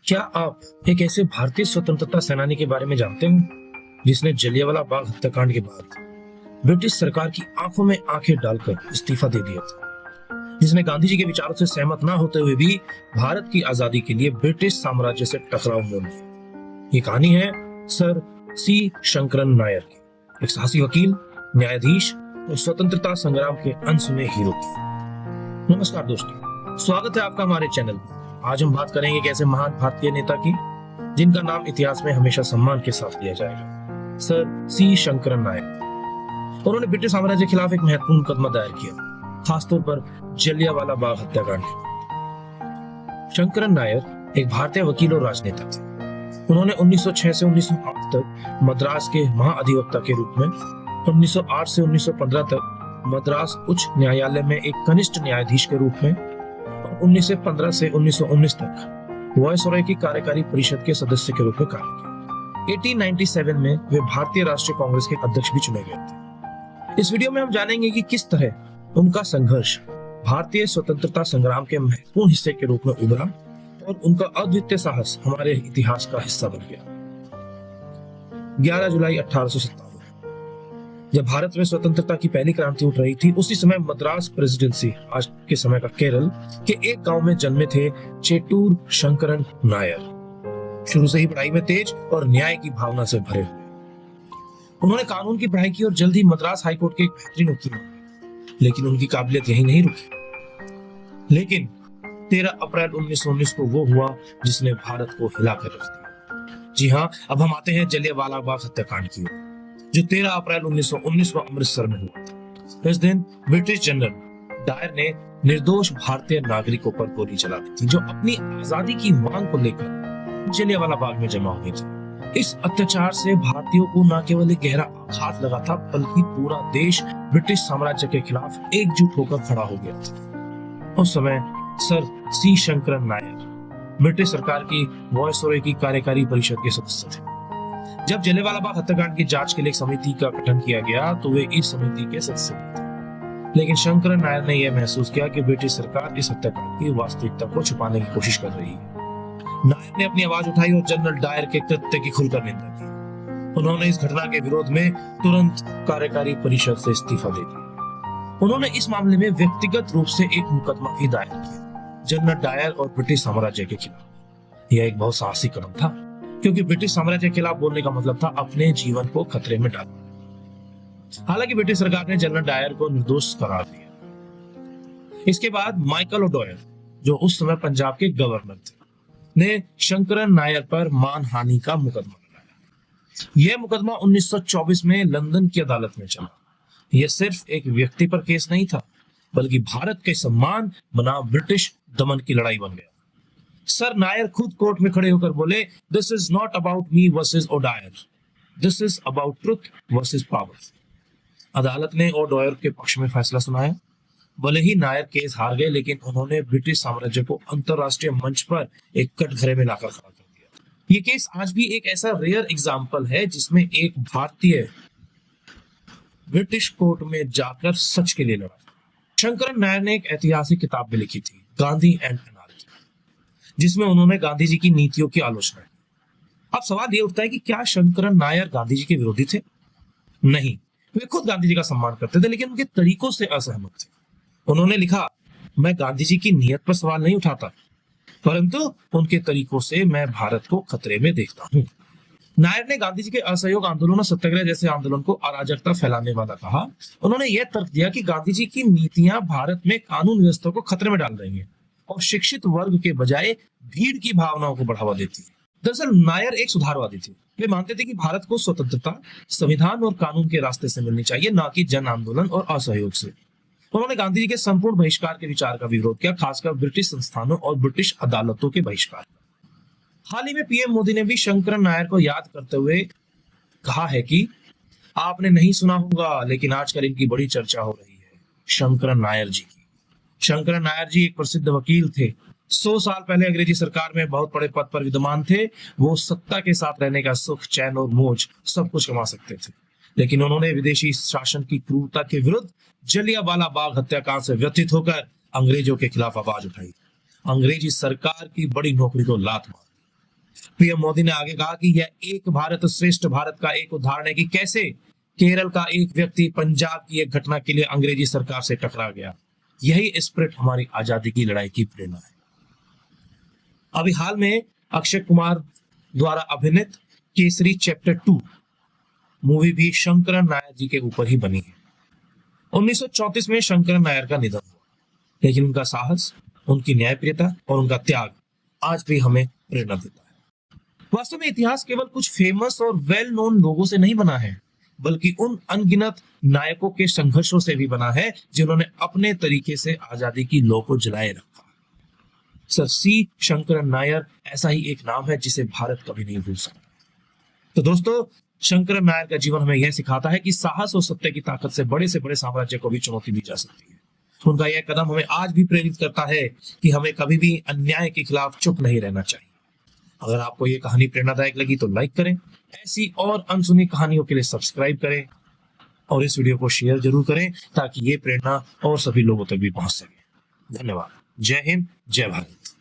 क्या आप एक ऐसे भारतीय स्वतंत्रता सेनानी के बारे में जानते हो जिसने जलियांवाला बाग हत्याकांड के बाद ब्रिटिश सरकार की आंखों में आंखें डालकर इस्तीफा दे दिया था, जिसने गांधी जी के विचारों से सहमत ना होते हुए भी भारत की आजादी के लिए ब्रिटिश साम्राज्य से टकराव मोल लिया। ये कहानी है सर सी शंकरन नायर की, एक साहसी वकील, न्यायाधीश और स्वतंत्रता संग्राम के अनसुने हीरो की। नमस्कार दोस्तों, स्वागत है आपका हमारे चैनल में। आज हम बात करेंगे एक ऐसे महान भारतीय नेता की जिनका नाम इतिहास में हमेशा सम्मान के साथ लिया जाएगा, सर सी शंकरन नायर। उन्होंने ब्रिटिश साम्राज्य के खिलाफ एक महत्वपूर्ण मुकदमा दायर किया, खासतौर पर जलियांवाला बाग हत्याकांड के बाद। शंकरन नायर एक भारतीय वकील और राजनेता थे। उन्होंने 1906 से 1908 तक मद्रास के महाअधिवक्ता के रूप में, 1908 से 1915 तक मद्रास उच्च न्यायालय में एक कनिष्ठ न्यायाधीश के रूप में, 1915 से 1919 तक वायसरॉय की कार्यकारी परिषद के सदस्य के रूप में कार्य किया। 1897 में वे भारतीय राष्ट्रीय कांग्रेस के अध्यक्ष भी चुने गए थे। इस वीडियो में हम जानेंगे कि किस तरह उनका संघर्ष भारतीय स्वतंत्रता संग्राम के महत्वपूर्ण हिस्से के रूप में उभरा और उनका अद्वितीय साहस हमारे इतिहास का हिस्सा बन गया। 11 जुलाई 1857, जब भारत में स्वतंत्रता की पहली क्रांति उठ रही थी, उसी समय मद्रास प्रेसिडेंसी, आज के समय का केरल के एक गांव में जन्मे थे चेट्टूर शंकरन नायर। शुरू से ही पढ़ाई में तेज और न्याय की भावना से भरे हुए उन्होंने कानून की पढ़ाई की और जल्द ही मद्रास हाईकोर्ट के एक बेहतरीन वकील बन गए। लेकिन उनकी काबिलियत यही नहीं रुकी। लेकिन 13 अप्रैल 1919 को वो हुआ जिसने भारत को हिलाकर रख दिया। जी हाँ, अब हम आते हैं जलियांवाला बाग हत्याकांड की ओर, जो 13 अप्रैल 1919 को अमृतसर में हुआ। इस दिन ब्रिटिश जनरल डायर ने निर्दोष भारतीय नागरिकों पर गोली चला दी थी, जो अपनी आजादी की मांग को लेकर जलियांवाला बाग में जमा हुए थे। इस अत्याचार से भारतीयों को न केवल एक गहरा आघात लगा था, बल्कि पूरा देश ब्रिटिश साम्राज्य के खिलाफ एकजुट होकर खड़ा हो गया था। उस समय सर सी शंकरन नायर ब्रिटिश सरकार की वायसरॉय की कार्यकारी परिषद के सदस्य थे। जब जलियांवाला बाग हत्याकांड की जांच के लिए एक समिति का गठन किया गया तो वे इस समिति के सदस्य थे। लेकिन शंकरन नायर ने यह महसूस किया कि ब्रिटिश सरकार इस हत्याकांड की वास्तविकता को छुपाने की कोशिश कर रही है। नायर ने अपनी आवाज उठाई और जनरल डायर के कृत्य की खुलकर निंदा की। उन्होंने इस घटना के विरोध में तुरंत कार्यकारी परिषद से इस्तीफा दे दिया। उन्होंने इस मामले में व्यक्तिगत रूप से एक मुकदमा भी दायर किया, जनरल डायर और ब्रिटिश साम्राज्य के खिलाफ। यह एक बहुत साहसी कदम था, क्योंकि ब्रिटिश साम्राज्य के खिलाफ बोलने का मतलब था अपने जीवन को खतरे में डालना। हालांकि ब्रिटिश सरकार ने जनरल डायर को निर्दोष करार दिया। इसके बाद माइकल ओडॉयल, जो उस समय पंजाब के गवर्नर थे, ने शंकरन नायर पर मानहानि का मुकदमा लगाया। यह मुकदमा 1924 में लंदन की अदालत में चला। यह सिर्फ एक व्यक्ति पर केस नहीं था, बल्कि भारत के सम्मान बना ब्रिटिश दमन की लड़ाई बन गया। सर नायर खुद कोर्ट में खड़े होकर बोले, this is not about me versus O'Dwyer, this is about truth versus power. अदालत ने ओडायर के पक्ष में फैसला सुनाया। भले ही नायर केस हार गए, लेकिन उन्होंने ब्रिटिश साम्राज्य को अंतरराष्ट्रीय मंच पर एक कटघरे में लाकर खड़ा कर दिया। ये केस आज भी एक ऐसा रेयर एग्जाम्पल है जिसमें एक भारतीय ब्रिटिश कोर्ट में जाकर सच के लिए लड़ा। शंकरन नायर ने एक ऐतिहासिक किताब भी लिखी थी, गांधी एंड एनार्की, जिसमें उन्होंने गांधी जी की नीतियों की आलोचना की। अब सवाल यह उठता है कि क्या शंकरन नायर गांधी जी के विरोधी थे? नहीं, वे खुद गांधी जी का सम्मान करते थे, लेकिन उनके तरीकों से असहमत थे। उन्होंने लिखा, मैं गांधी जी की नीयत पर सवाल नहीं उठाता, परंतु उनके तरीकों से मैं भारत को खतरे में देखता हूं। नायर ने गांधी जी के असहयोग आंदोलन और सत्याग्रह जैसे आंदोलन को अराजकता फैलाने वाला कहा। उन्होंने यह तर्क दिया कि गांधी जी की नीतियां भारत में कानून व्यवस्था को खतरे में डाल रही हैं और शिक्षित वर्ग के बजाय भीड़ की भावनाओं को बढ़ावा देती है। दरअसल नायर एक सुधारवादी थे। वे मानते थे कि भारत को स्वतंत्रता संविधान और कानून के रास्ते से मिलनी चाहिए, न कि जन आंदोलन और असहयोग से। उन्होंने गांधी जी के संपूर्ण बहिष्कार के विचार का विरोध किया, खासकर ब्रिटिश संस्थानों और ब्रिटिश अदालतों के बहिष्कार। हाल ही में पीएम मोदी ने भी शंकरन नायर को याद करते हुए कहा है कि आपने नहीं सुना होगा, लेकिन आजकल इनकी बड़ी चर्चा हो रही है, शंकरन नायर जी की। शंकरन नायर जी एक प्रसिद्ध वकील थे। 100 साल पहले अंग्रेजी सरकार में बहुत बड़े पद पर विद्यमान थे। वो सत्ता के साथ रहने का सुख, चैन और मौज सब कुछ कमा सकते थे, लेकिन उन्होंने विदेशी शासन की क्रूरता के विरुद्ध जलियांवाला बाग हत्याकांड से व्यथित होकर अंग्रेजों के खिलाफ आवाज उठाई। अंग्रेजी सरकार की बड़ी नौकरी को लात मार। पीएम मोदी ने आगे कहा कि यह एक भारत श्रेष्ठ भारत का एक उदाहरण है कि कैसे केरल का एक व्यक्ति पंजाब की एक घटना के लिए अंग्रेजी सरकार से टकरा गया। यही स्पिरिट हमारी आजादी की लड़ाई की प्रेरणा है। अभी हाल में अक्षय कुमार द्वारा अभिनीत केसरी चैप्टर 2 मूवी भी शंकरन नायर जी के ऊपर ही बनी है। 1934 में शंकरन नायर का निधन हुआ, लेकिन उनका साहस, उनकी न्यायप्रियता और उनका त्याग आज भी हमें प्रेरणा देता है। वास्तव में इतिहास केवल कुछ फेमस और वेल नोन लोगों से नहीं बना है, बल्कि उन अनगिनत नायकों के संघर्षों से भी बना है जिन्होंने अपने तरीके से आजादी की लौ को जलाए रखा। सर सी शंकरन नायर ऐसा ही एक नाम है जिसे भारत कभी नहीं भूल सकता। तो दोस्तों, शंकरन नायर का जीवन हमें यह सिखाता है कि साहस और सत्य की ताकत से बड़े साम्राज्य को भी चुनौती दी जा सकती है। उनका यह कदम हमें आज भी प्रेरित करता है कि हमें कभी भी अन्याय के खिलाफ चुप नहीं रहना चाहिए। अगर आपको यह कहानी प्रेरणादायक लगी तो लाइक करें, ऐसी और अनसुनी कहानियों के लिए सब्सक्राइब करें और इस वीडियो को शेयर जरूर करें ताकि ये प्रेरणा और सभी लोगों तक भी पहुंच सके। धन्यवाद। जय हिंद, जय भारत।